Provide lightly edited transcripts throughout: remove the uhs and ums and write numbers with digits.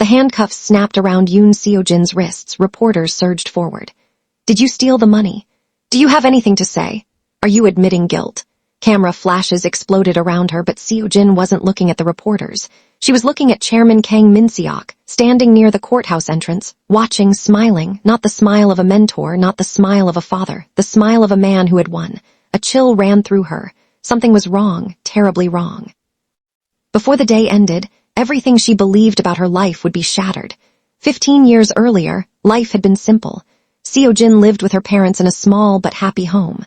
handcuffs snapped around Yoon Seo-jin's wrists. Reporters surged forward. Did you steal the money? Do you have anything to say? Are you admitting guilt? Camera flashes exploded around her, but Seo-jin wasn't looking at the reporters. She was looking at Chairman Kang Min-seok, standing near the courthouse entrance, watching, smiling, not the smile of a mentor, not the smile of a father, the smile of a man who had won. A chill ran through her. Something was wrong, terribly wrong. Before the day ended, everything she believed about her life would be shattered. 15 years earlier, life had been simple. Seo-jin lived with her parents in a small but happy home.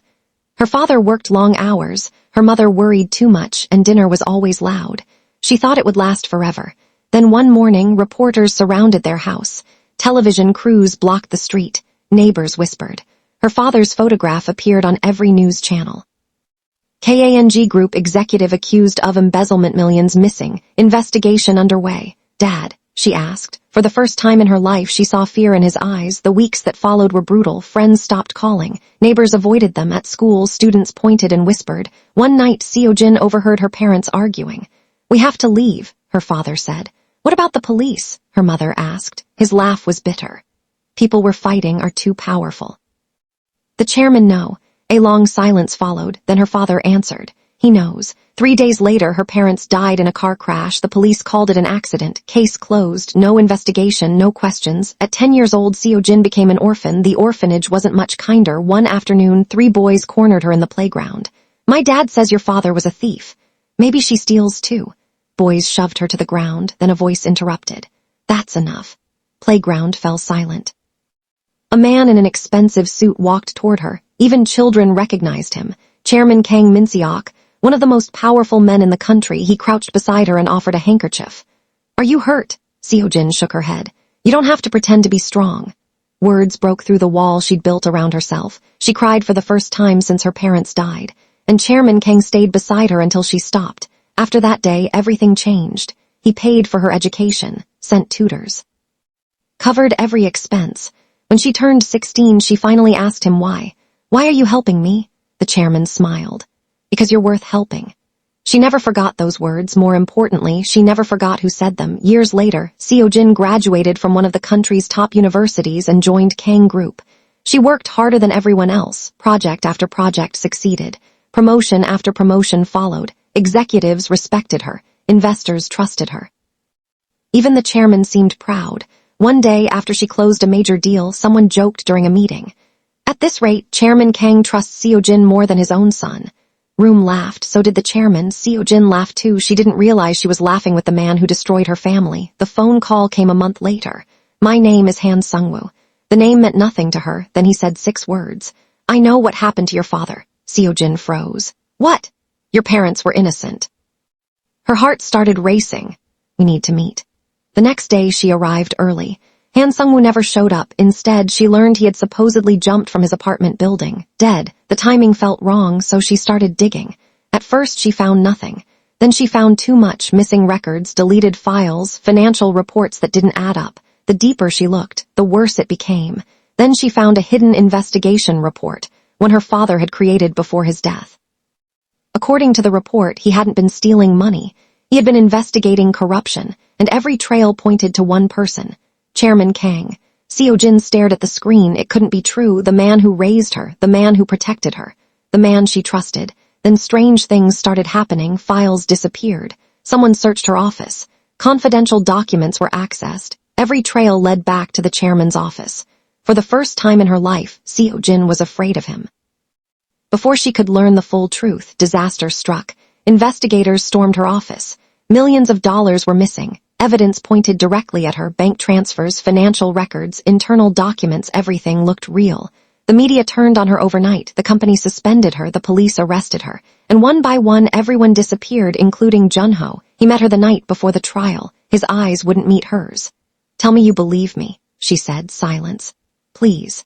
Her father worked long hours, her mother worried too much, and dinner was always loud. She thought it would last forever. Then one morning, reporters surrounded their house. Television crews blocked the street. Neighbors whispered. Her father's photograph appeared on every news channel. Kang Group executive accused of embezzlement, millions missing, investigation underway. Dad, she asked. For the first time in her life, she saw fear in his eyes. The weeks that followed were brutal. Friends stopped calling. Neighbors avoided them. At school, students pointed and whispered. One night, Seo-jin overheard her parents arguing. We have to leave, her father said. What about the police? Her mother asked. His laugh was bitter. People we're fighting are too powerful. The chairman, no. A long silence followed, then her father answered. He knows. 3 days later, her parents died in a car crash. The police called it an accident. Case closed. No investigation, no questions. At 10 years old, Seo-jin became an orphan. The orphanage wasn't much kinder. One afternoon, 3 boys cornered her in the playground. My dad says your father was a thief. Maybe she steals too. Boys shoved her to the ground, then a voice interrupted. That's enough. Playground fell silent. A man in an expensive suit walked toward her. Even children recognized him. Chairman Kang Min-seok, one of the most powerful men in the country. He crouched beside her and offered a handkerchief. Are you hurt? Seo-jin shook her head. You don't have to pretend to be strong. Words broke through the wall she'd built around herself. She cried for the first time since her parents died. And Chairman Kang stayed beside her until she stopped. After that day, everything changed. He paid for her education, sent tutors, covered every expense. When she turned 16, she finally asked him why. Why are you helping me? The chairman smiled. Because you're worth helping. She never forgot those words. More importantly, she never forgot who said them. Years later, Seo-jin graduated from one of the country's top universities and joined Kang Group. She worked harder than everyone else. Project after project succeeded. Promotion after promotion followed. Executives respected her. Investors trusted her. Even the chairman seemed proud. One day, after she closed a major deal, someone joked during a meeting. At this rate, Chairman Kang trusts Seo-jin more than his own son. Room laughed, so did the chairman. Seo-jin laughed too. She didn't realize she was laughing with the man who destroyed her family. The phone call came a month later. My name is Han Sung-woo. The name meant nothing to her. Then he said 6 words. I know what happened to your father. Seo-jin froze. What? Your parents were innocent. Her heart started racing. We need to meet. The next day she arrived early. Han Sung-woo never showed up. Instead, she learned he had supposedly jumped from his apartment building, dead. The timing felt wrong, so she started digging. At first, she found nothing. Then she found too much: missing records, deleted files, financial reports that didn't add up. The deeper she looked, the worse it became. Then she found a hidden investigation report, one her father had created before his death. According to the report, he hadn't been stealing money. He had been investigating corruption, and every trail pointed to one person. Chairman Kang. Seo-jin stared at the screen. It couldn't be true. The man who raised her, the man who protected her, the man she trusted. Then strange things started happening. Files disappeared. Someone searched her office. Confidential documents were accessed. Every trail led back to the chairman's office. For the first time in her life, Seo-jin was afraid of him. Before she could learn the full truth, disaster struck. Investigators stormed her office. Millions of dollars were missing. Evidence pointed directly at her: bank transfers, financial records, internal documents. Everything looked real. The media turned on her overnight. The company suspended her. The police arrested her. And one by one, everyone disappeared, including Jun-ho. He met her the night before the trial. His eyes wouldn't meet hers. Tell me you believe me, she said. Silence. Please.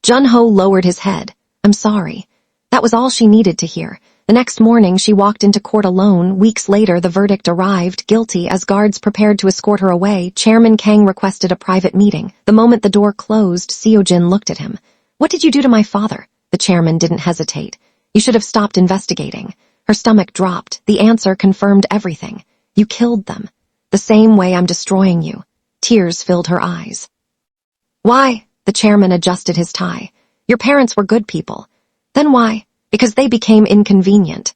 Jun-ho lowered his head. I'm sorry. That was all she needed to hear. The next morning, she walked into court alone. Weeks later, the verdict arrived: guilty. As guards prepared to escort her away, Chairman Kang requested a private meeting. The moment the door closed, Seo-jin looked at him. What did you do to my father? The chairman didn't hesitate. You should have stopped investigating. Her stomach dropped. The answer confirmed everything. You killed them. The same way I'm destroying you. Tears filled her eyes. Why? The chairman adjusted his tie. Your parents were good people. Then why? Because they became inconvenient.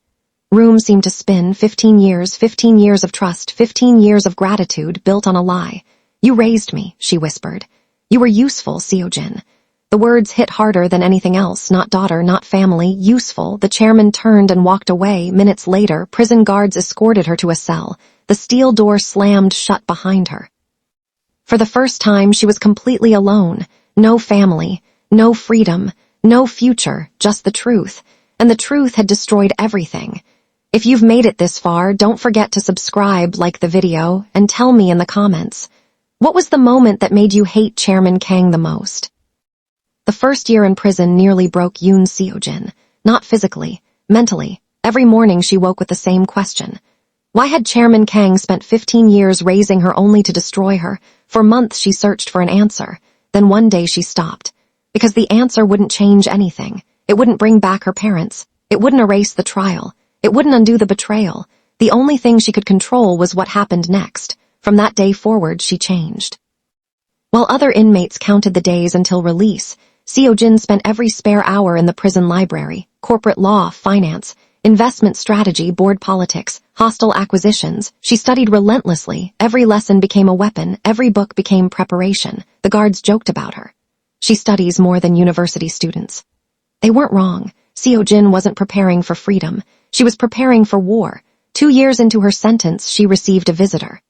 Room seemed to spin. 15 years of trust, 15 years of gratitude built on a lie. You raised me, she whispered. You were useful, Seo-jin. The words hit harder than anything else. Not daughter, not family, useful. The chairman turned and walked away. Minutes later, prison guards escorted her to a cell. The steel door slammed shut behind her. For the first time, she was completely alone. No family, no freedom, no future, just the truth. And the truth had destroyed everything. If you've made it this far, don't forget to subscribe, like the video, and tell me in the comments. What was the moment that made you hate Chairman Kang the most? The first year in prison nearly broke Yoon Seo-jin. Not physically, mentally. Every morning she woke with the same question. Why had Chairman Kang spent 15 years raising her only to destroy her? For months she searched for an answer. Then one day she stopped. Because the answer wouldn't change anything. It wouldn't bring back her parents. It wouldn't erase the trial. It wouldn't undo the betrayal. The only thing she could control was what happened next. From that day forward, she changed. While other inmates counted the days until release, Seo-jin spent every spare hour in the prison library, corporate law, finance, investment strategy, board politics, hostile acquisitions. She studied relentlessly. Every lesson became a weapon. Every book became preparation. The guards joked about her. She studies more than university students. They weren't wrong. Seo-jin wasn't preparing for freedom. She was preparing for war. 2 years into her sentence, she received a visitor.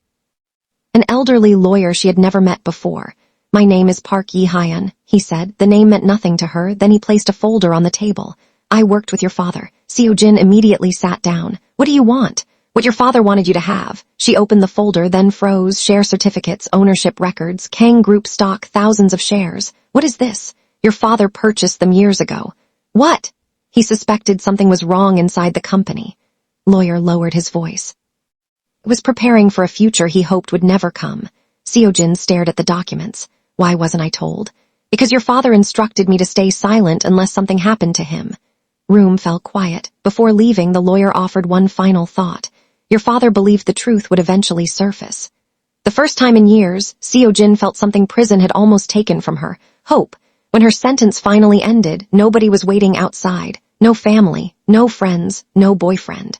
An elderly lawyer she had never met before. My name is Park Yi-hyun, he said. The name meant nothing to her. Then he placed a folder on the table. I worked with your father. Seo-jin immediately sat down. What do you want? What your father wanted you to have. She opened the folder, then froze. Share certificates, ownership records, Kang Group stock, thousands of shares. What is this? Your father purchased them years ago. What? He suspected something was wrong inside the company. Lawyer lowered his voice. It was preparing for a future he hoped would never come. Seo-jin stared at the documents. Why wasn't I told? Because your father instructed me to stay silent unless something happened to him. Room fell quiet. Before leaving, the lawyer offered one final thought. Your father believed the truth would eventually surface. The first time in years, Seo-jin felt something prison had almost taken from her. Hope. When her sentence finally ended, nobody was waiting outside. No family, no friends, no boyfriend.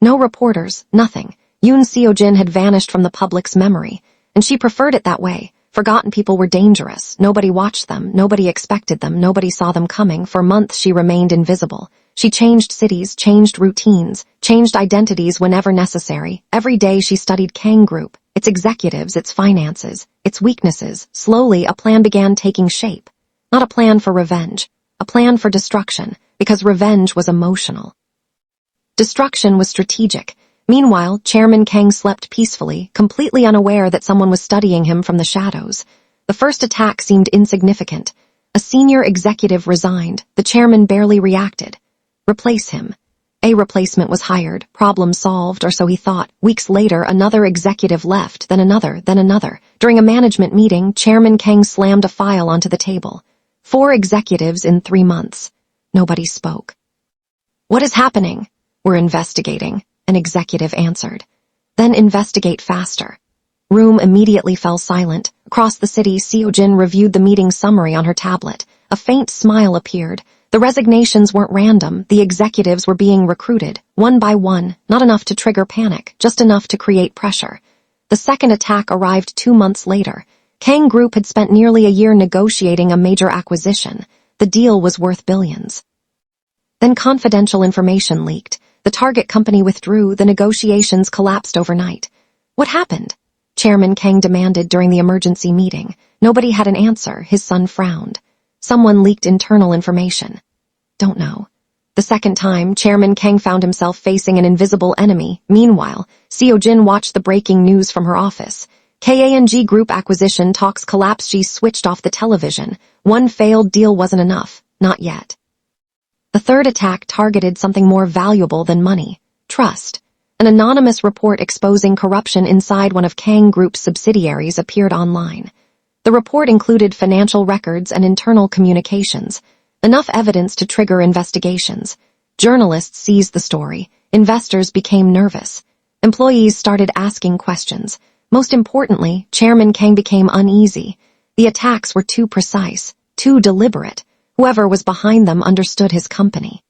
No reporters, nothing. Yoon Seo-jin had vanished from the public's memory, and she preferred it that way. Forgotten people were dangerous. Nobody watched them. Nobody expected them. Nobody saw them coming. For months she remained invisible. She changed cities, changed routines, changed identities whenever necessary. Every day she studied Kang Group, its executives, its finances, its weaknesses. Slowly, a plan began taking shape. Not a plan for revenge, a plan for destruction, because revenge was emotional. Destruction was strategic. Meanwhile, Chairman Kang slept peacefully, completely unaware that someone was studying him from the shadows. The first attack seemed insignificant. A senior executive resigned. The chairman barely reacted. Replace him. A replacement was hired, problem solved, or so he thought. Weeks later, another executive left, then another, then another. During a management meeting, Chairman Kang slammed a file onto the table. 4 executives in 3 months. Nobody spoke. What is happening? We're investigating, an executive answered. Then investigate faster. Room immediately fell silent. Across the city, Seo-jin reviewed the meeting summary on her tablet. A faint smile appeared. The resignations weren't random. The executives were being recruited, one by one, not enough to trigger panic, just enough to create pressure. The second attack arrived 2 months later. Kang Group had spent nearly a year negotiating a major acquisition. The deal was worth billions. Then confidential information leaked. The target company withdrew. The negotiations collapsed overnight. What happened? Chairman Kang demanded during the emergency meeting. Nobody had an answer. His son frowned. Someone leaked internal information. Don't know. The second time, Chairman Kang found himself facing an invisible enemy. Meanwhile, Seo-jin watched the breaking news from her office. Kang Group acquisition talks collapsed. She switched off the television. One failed deal wasn't enough. Not yet. The third attack targeted something more valuable than money. Trust. An anonymous report exposing corruption inside one of Kang Group's subsidiaries appeared online. The report included financial records and internal communications, enough evidence to trigger investigations. Journalists seized the story. Investors became nervous. Employees started asking questions. Most importantly, Chairman Kang became uneasy. The attacks were too precise, too deliberate. Whoever was behind them understood his company.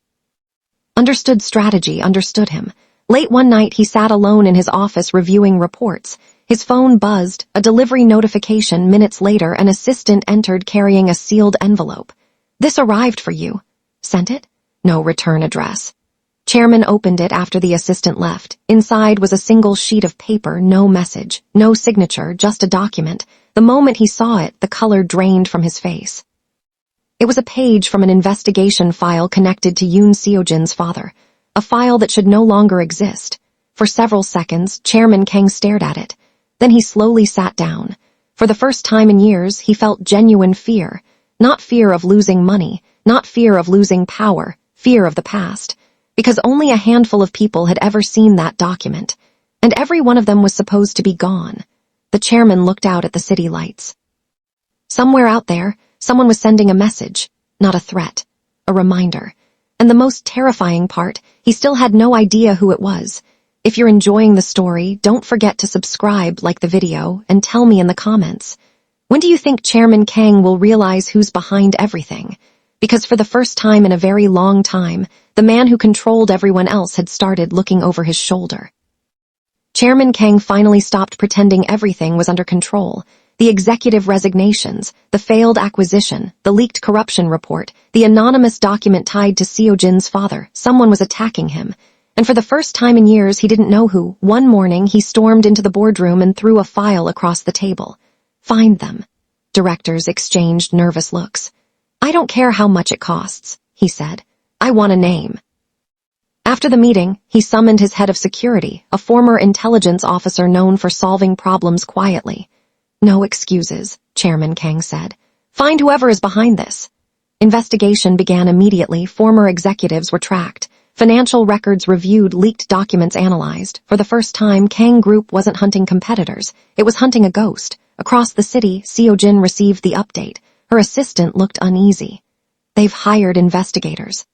Understood strategy, understood him. Late one night, he sat alone in his office reviewing reports. His phone buzzed, a delivery notification. Minutes later, an assistant entered carrying a sealed envelope. "This arrived for you." "Sent it?" "No return address." Chairman opened it after the assistant left. Inside was a single sheet of paper, no message, no signature, just a document. The moment he saw it, the color drained from his face. It was a page from an investigation file connected to Yoon Seo-jin's father, a file that should no longer exist. For several seconds, Chairman Kang stared at it. Then he slowly sat down. For the first time in years, he felt genuine fear. Not fear of losing money, not fear of losing power, fear of the past. Because only a handful of people had ever seen that document, and every one of them was supposed to be gone. The chairman looked out at the city lights. Somewhere out there, someone was sending a message, not a threat, a reminder. And the most terrifying part, he still had no idea who it was. If you're enjoying the story, don't forget to subscribe, like the video, and tell me in the comments. When do you think Chairman Kang will realize who's behind everything? Because for the first time in a very long time, the man who controlled everyone else had started looking over his shoulder. Chairman Kang finally stopped pretending everything was under control. The executive resignations, the failed acquisition, the leaked corruption report, the anonymous document tied to Seo-jin's father. Someone was attacking him. And for the first time in years, he didn't know who. One morning, he stormed into the boardroom and threw a file across the table. "Find them." Directors exchanged nervous looks. "I don't care how much it costs," he said. "I want a name." After the meeting, he summoned his head of security, a former intelligence officer known for solving problems quietly. "No excuses," Chairman Kang said. "Find whoever is behind this." Investigation began immediately. Former executives were tracked. Financial records reviewed, leaked documents analyzed. For the first time, Kang Group wasn't hunting competitors. It was hunting a ghost. Across the city, Seo-jin received the update. Her assistant looked uneasy. "They've hired investigators."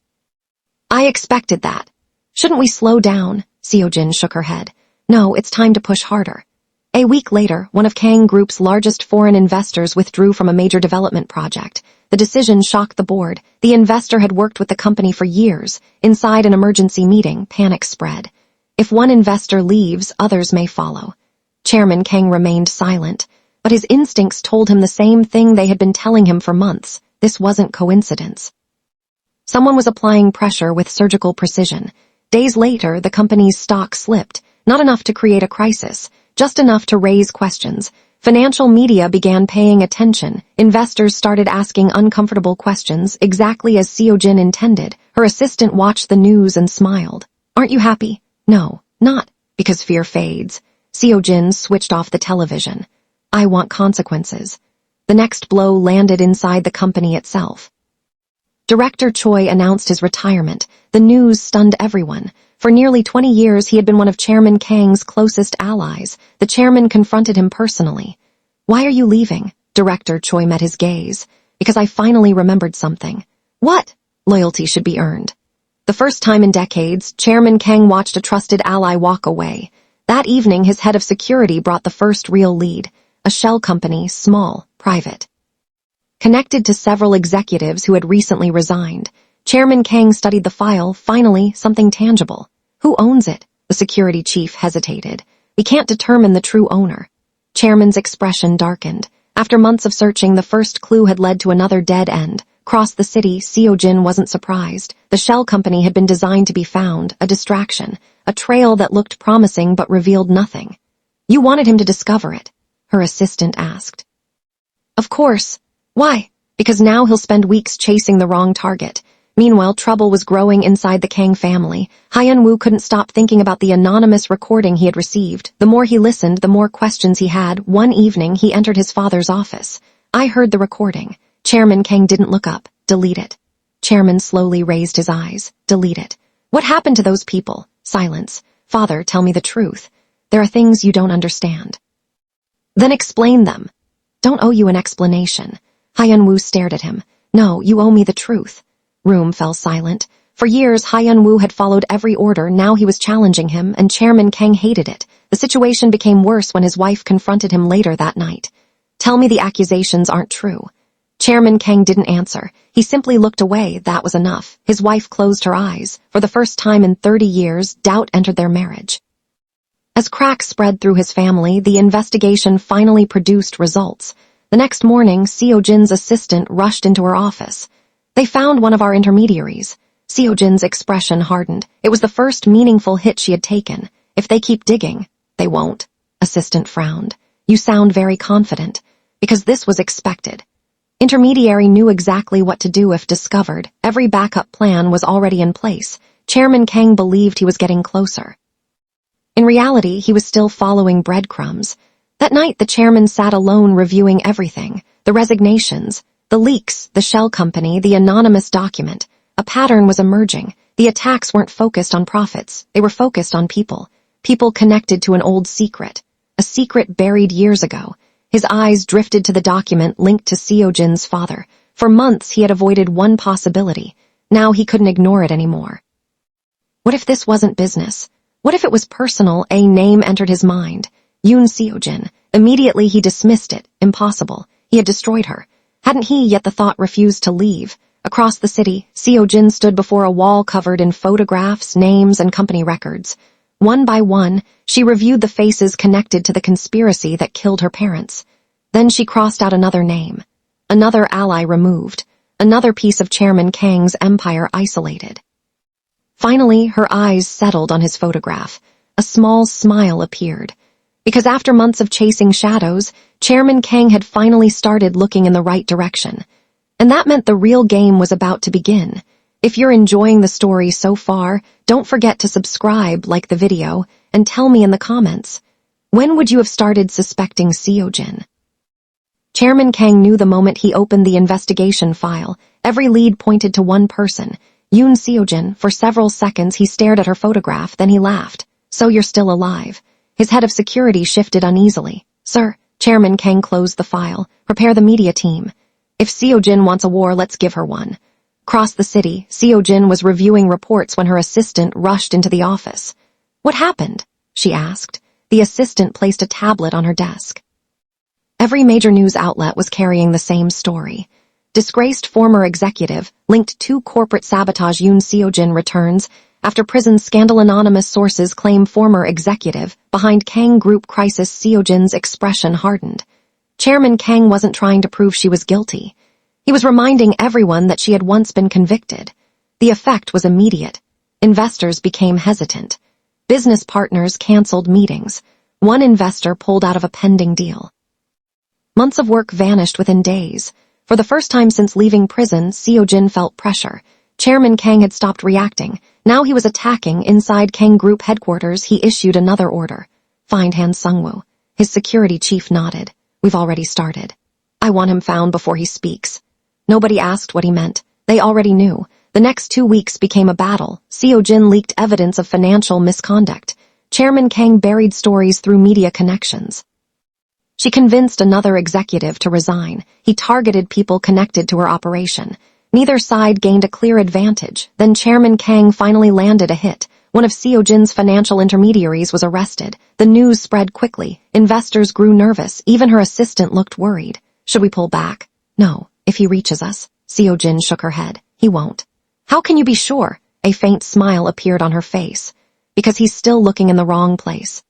"I expected that." "Shouldn't we slow down?" Seo-jin shook her head. "No, it's time to push harder." A week later, one of Kang Group's largest foreign investors withdrew from a major development project. The decision shocked the board. The investor had worked with the company for years. Inside an emergency meeting, panic spread. If one investor leaves, others may follow. Chairman Kang remained silent, but his instincts told him the same thing they had been telling him for months. This wasn't coincidence. Someone was applying pressure with surgical precision. Days later, the company's stock slipped, not enough to create a crisis, just enough to raise questions. Financial media began paying attention. Investors started asking uncomfortable questions, exactly as Seo-jin intended. Her assistant watched the news and smiled. "Aren't you happy?" "No, not." "Because fear fades." Seo-jin switched off the television. "I want consequences." The next blow landed inside the company itself. Director Choi announced his retirement. The news stunned everyone. For nearly 20 years, he had been one of Chairman Kang's closest allies. The chairman confronted him personally. "Why are you leaving?" Director Choi met his gaze. "Because I finally remembered something." "What?" "Loyalty should be earned." The first time in decades, Chairman Kang watched a trusted ally walk away. That evening, his head of security brought the first real lead. A shell company, small, private. Connected to several executives who had recently resigned. Chairman Kang studied the file. Finally, something tangible. "Who owns it?" The security chief hesitated. "We can't determine the true owner." Chairman's expression darkened. After months of searching, the first clue had led to another dead end. Across the city, Seo-jin wasn't surprised. The shell company had been designed to be found, a distraction, a trail that looked promising but revealed nothing. "You wanted him to discover it?" her assistant asked. "Of course." "Why?" "Because now he'll spend weeks chasing the wrong target." Meanwhile, trouble was growing inside the Kang family. Hyun-woo couldn't stop thinking about the anonymous recording he had received. The more he listened, the more questions he had. One evening, he entered his father's office. "I heard the recording." Chairman Kang didn't look up. "Delete it." Chairman slowly raised his eyes. "Delete it." "What happened to those people?" Silence. "Father, tell me the truth. There are things you don't understand." "Then explain them." "Don't owe you an explanation." Hyun-woo stared at him. "No, you owe me the truth." Room fell silent. For years, Hyun-woo had followed every order. Now he was challenging him, and Chairman Kang hated it. The situation became worse when his wife confronted him later that night. "Tell me the accusations aren't true." Chairman Kang didn't answer. He simply looked away. That was enough. His wife closed her eyes. For the first time in 30 years, doubt entered their marriage. As cracks spread through his family, the investigation finally produced results. The next morning, Seo-jin's assistant rushed into her office. "They found one of our intermediaries." Seo-jin's expression hardened. It was the first meaningful hit she had taken. "If they keep digging, they won't." Assistant frowned. "You sound very confident." Because this was expected. Intermediary knew exactly what to do if discovered. Every backup plan was already in place. Chairman Kang believed he was getting closer. In reality, he was still following breadcrumbs. That night, the chairman sat alone reviewing everything. The resignations, the leaks, the shell company, the anonymous document. A pattern was emerging. The attacks weren't focused on profits. They were focused on people. People connected to an old secret. A secret buried years ago. His eyes drifted to the document linked to Seo-jin's father. For months, he had avoided one possibility. Now he couldn't ignore it anymore. What if this wasn't business? What if it was personal? A name entered his mind. Yoon Seo-jin. Immediately he dismissed it. Impossible. He had destroyed her. Hadn't he? Yet the thought refused to leave. Across the city, Seo-jin stood before a wall covered in photographs, names, and company records. One by one, she reviewed the faces connected to the conspiracy that killed her parents. Then she crossed out another name. Another ally removed. Another piece of Chairman Kang's empire isolated. Finally, her eyes settled on his photograph. A small smile appeared. Because after months of chasing shadows, Chairman Kang had finally started looking in the right direction. And that meant the real game was about to begin. If you're enjoying the story so far, don't forget to subscribe, like the video, and tell me in the comments. When would you have started suspecting Seo-jin? Chairman Kang knew the moment he opened the investigation file. Every lead pointed to one person, Yoon Seo-jin. For several seconds he stared at her photograph, then he laughed. "So you're still alive." His head of security shifted uneasily. "Sir," Chairman Kang closed the file. "Prepare the media team. If Seo-jin wants a war, let's give her one." Across the city, Seo-jin was reviewing reports when her assistant rushed into the office. "What happened?" she asked. The assistant placed a tablet on her desk. Every major news outlet was carrying the same story. Disgraced former executive, linked to corporate sabotage. Yoon Seo-jin returns. After prison scandal. Anonymous sources claim former executive. Behind Kang Group crisis. Seo-jin's expression hardened. Chairman Kang wasn't trying to prove she was guilty. He was reminding everyone that she had once been convicted. The effect was immediate. Investors became hesitant. Business partners canceled meetings. One investor pulled out of a pending deal. Months of work vanished within days. For the first time since leaving prison, Seo-jin felt pressure. Chairman Kang had stopped reacting. Now he was attacking. Inside Kang Group headquarters, he issued another order. "Find Han Sung-woo." His security chief nodded. "We've already started. I want him found before he speaks." Nobody asked what he meant. They already knew. The next 2 weeks became a battle. Seo-jin leaked evidence of financial misconduct. Chairman Kang buried stories through media connections. She convinced another executive to resign. He targeted people connected to her operation. Neither side gained a clear advantage. Then Chairman Kang finally landed a hit. One of Seo-jin's financial intermediaries was arrested. The news spread quickly. Investors grew nervous. Even her assistant looked worried. "Should we pull back?" "No. If he reaches us." Seo-jin shook her head. "He won't." "How can you be sure?" A faint smile appeared on her face. "Because he's still looking in the wrong place."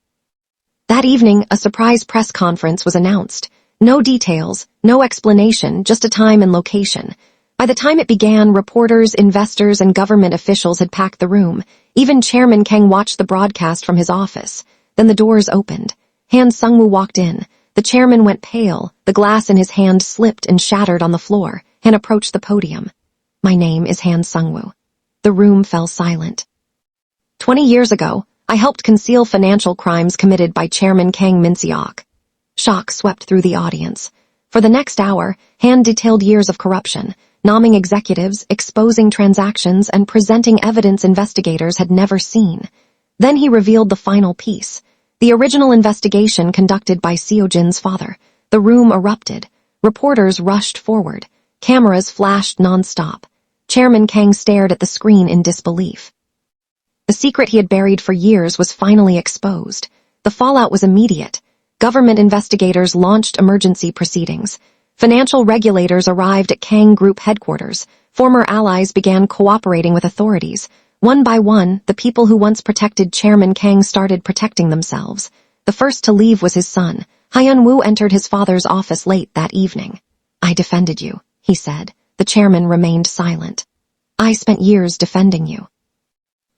That evening, a surprise press conference was announced. No details, no explanation, just a time and location. By the time it began, reporters, investors, and government officials had packed the room. Even Chairman Kang watched the broadcast from his office. Then the doors opened. Han Sung-woo walked in. The chairman went pale. The glass in his hand slipped and shattered on the floor. Han approached the podium. "My name is Han Sung-woo." The room fell silent. 20 years ago, I helped conceal financial crimes committed by Chairman Kang Min-seok. Shock swept through the audience. For the next hour, Han detailed years of corruption, nomming executives, exposing transactions, and presenting evidence investigators had never seen. Then he revealed the final piece. The original investigation conducted by Seo-jin's father. The room erupted. Reporters rushed forward. Cameras flashed non-stop. Chairman Kang stared at the screen in disbelief. The secret he had buried for years was finally exposed. The fallout was immediate. Government investigators launched emergency proceedings. Financial regulators arrived at Kang Group headquarters. Former allies began cooperating with authorities. One by one, the people who once protected Chairman Kang started protecting themselves. The first to leave was his son. Hyun-woo entered his father's office late that evening. "I defended you," he said. The chairman remained silent. "I spent years defending you."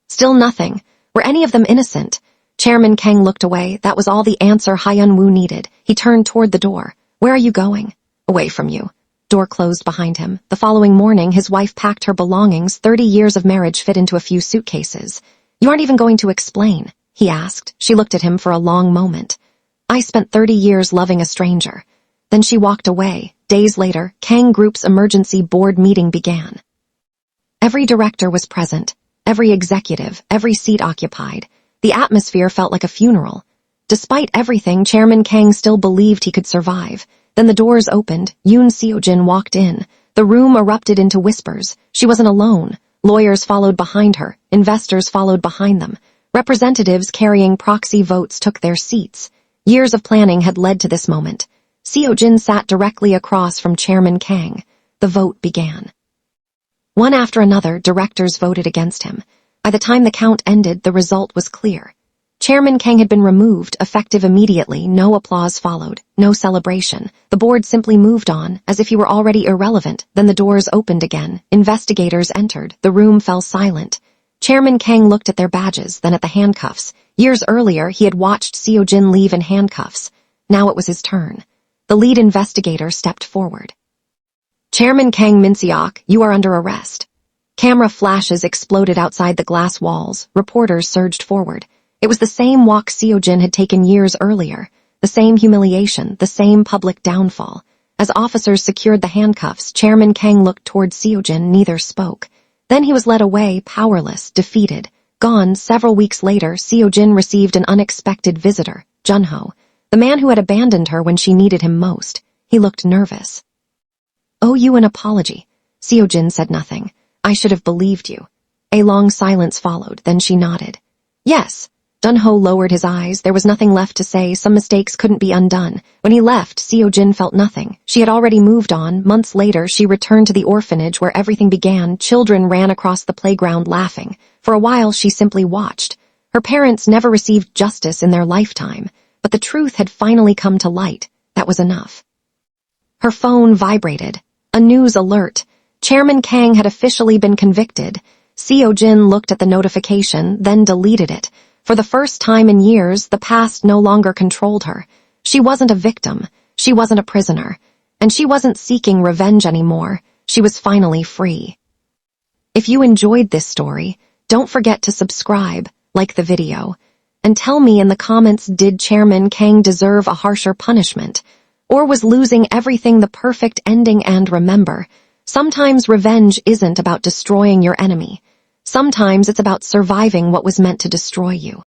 Still nothing. Were any of them innocent? Chairman Kang looked away. That was all the answer Hyun-woo needed. He turned toward the door. "Where are you going?" "Away from you." Door closed behind him. The following morning, his wife packed her belongings. 30 years of marriage fit into a few suitcases. "You aren't even going to explain?" he asked. She looked at him for a long moment. "I spent 30 years loving a stranger." Then she walked away. Days later, Kang Group's emergency board meeting began. Every director was present. Every executive, every seat occupied. The atmosphere felt like a funeral. Despite everything, Chairman Kang still believed he could survive. Then the doors opened. Yoon Seo-jin walked in. The room erupted into whispers. She wasn't alone. Lawyers followed behind her. Investors followed behind them. Representatives carrying proxy votes took their seats. Years of planning had led to this moment. Seo-jin sat directly across from Chairman Kang. The vote began. One after another, directors voted against him. By the time the count ended, the result was clear. Chairman Kang had been removed, effective immediately. No applause followed, no celebration. The board simply moved on, as if he were already irrelevant. Then the doors opened again. Investigators entered. The room fell silent. Chairman Kang looked at their badges, then at the handcuffs. Years earlier, he had watched Seo-jin leave in handcuffs. Now it was his turn. The lead investigator stepped forward. "Chairman Kang Min-seok, you are under arrest." Camera flashes exploded outside the glass walls. Reporters surged forward. It was the same walk Seo-jin had taken years earlier. The same humiliation, the same public downfall. As officers secured the handcuffs, Chairman Kang looked toward Seo-jin. Neither spoke. Then he was led away, powerless, defeated. Gone. Several weeks later, Seo-jin received an unexpected visitor, Jun-ho, the man who had abandoned her when she needed him most. He looked nervous. "Owe you an apology." Seo-jin said nothing. "I should have believed you." A long silence followed, then she nodded. "Yes." Jun-ho lowered his eyes. There was nothing left to say. Some mistakes couldn't be undone. When he left, Seo-jin felt nothing. She had already moved on. Months later, she returned to the orphanage where everything began. Children ran across the playground laughing. For a while, she simply watched. Her parents never received justice in their lifetime, but the truth had finally come to light. That was enough. Her phone vibrated. A news alert. Chairman Kang had officially been convicted. Seo-jin looked at the notification, then deleted it. For the first time in years, the past no longer controlled her. She wasn't a victim. She wasn't a prisoner. And she wasn't seeking revenge anymore. She was finally free. If you enjoyed this story, don't forget to subscribe, like the video, and tell me in the comments, did Chairman Kang deserve a harsher punishment? Or was losing everything the perfect ending? And remember, sometimes revenge isn't about destroying your enemy. Sometimes it's about surviving what was meant to destroy you.